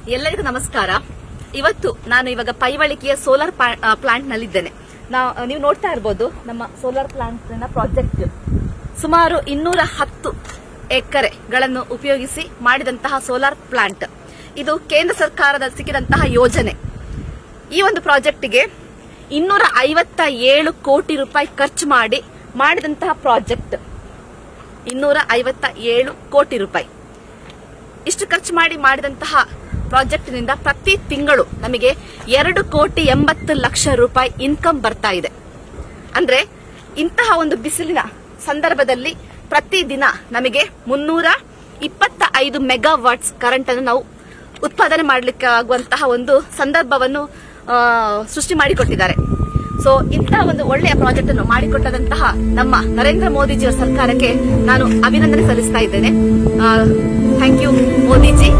ಎಲ್ಲರಿಗೂ ನಮಸ್ಕಾರ. ಇವತ್ತು ನಾನು ಇವಾಗ ಪೈವಳಿಕೆಯ ಸೋಲಾರ್ ಪ್ಲಾಂಟ್ ನಲ್ಲಿದ್ದೇನೆ. ನೀವು ನೋಡ್ತಾ ಇರಬಹುದು ನಮ್ಮ ಸೋಲಾರ್ ಪ್ಲಾಂಟ್ ನ ಪ್ರಾಜೆಕ್ಟ್ ಸುಮಾರು 210 ಎಕರೆಗಳನ್ನು ಉಪಯೋಗಿಸಿ ಮಾಡಿದಂತಹ ಸೋಲಾರ್ ಪ್ಲಾಂಟ್. ಇದು ಕೇಂದ್ರ ಸರ್ಕಾರದ ಸಿಕ್ಕಿದಂತಹ ಯೋಜನೆ. ಈ ಒಂದು ಪ್ರಾಜೆಕ್ಟ್ಗೆ 257 ಕೋಟಿ ರೂಪಾಯಿ ಖರ್ಚು ಮಾಡಿದಂತಹ ಪ್ರಾಜೆಕ್ಟ್. 257 ಕೋಟಿ ರೂಪಾಯಿ ಇಷ್ಟು ಖರ್ಚು ಮಾಡಿದಂತಹ ಪ್ರಾಜೆಕ್ಟ್ನಿಂದ ಪ್ರತಿ ತಿಂಗಳು ನಮಗೆ 2,80,00,000 ರೂಪಾಯಿ ಇನ್ಕಮ್ ಬರ್ತಾ ಇದೆ. ಅಂದ್ರೆ ಇಂತಹ ಒಂದು ಬಿಸಿಲಿನ ಸಂದರ್ಭದಲ್ಲಿ ಪ್ರತಿದಿನ ನಮಗೆ 325 ಮೆಗಾವಾಟ್ಸ್ ಕರೆಂಟ್ ಅನ್ನು ನಾವು ಉತ್ಪಾದನೆ ಮಾಡಲಿಕ್ಕೆ ಆಗುವಂತಹ ಒಂದು ಸಂದರ್ಭವನ್ನು ಸೃಷ್ಟಿ ಮಾಡಿಕೊಟ್ಟಿದ್ದಾರೆ. ಸೊ ಇಂತಹ ಒಂದು ಒಳ್ಳೆಯ ಪ್ರಾಜೆಕ್ಟ್ ಅನ್ನು ಮಾಡಿಕೊಟ್ಟಂತಹ ನಮ್ಮ ನರೇಂದ್ರ ಮೋದಿಜಿಯವರ ಸರ್ಕಾರಕ್ಕೆ ನಾನು ಅಭಿನಂದನೆ ಸಲ್ಲಿಸ್ತಾ ಇದ್ದೇನೆ. Thank you Modiji.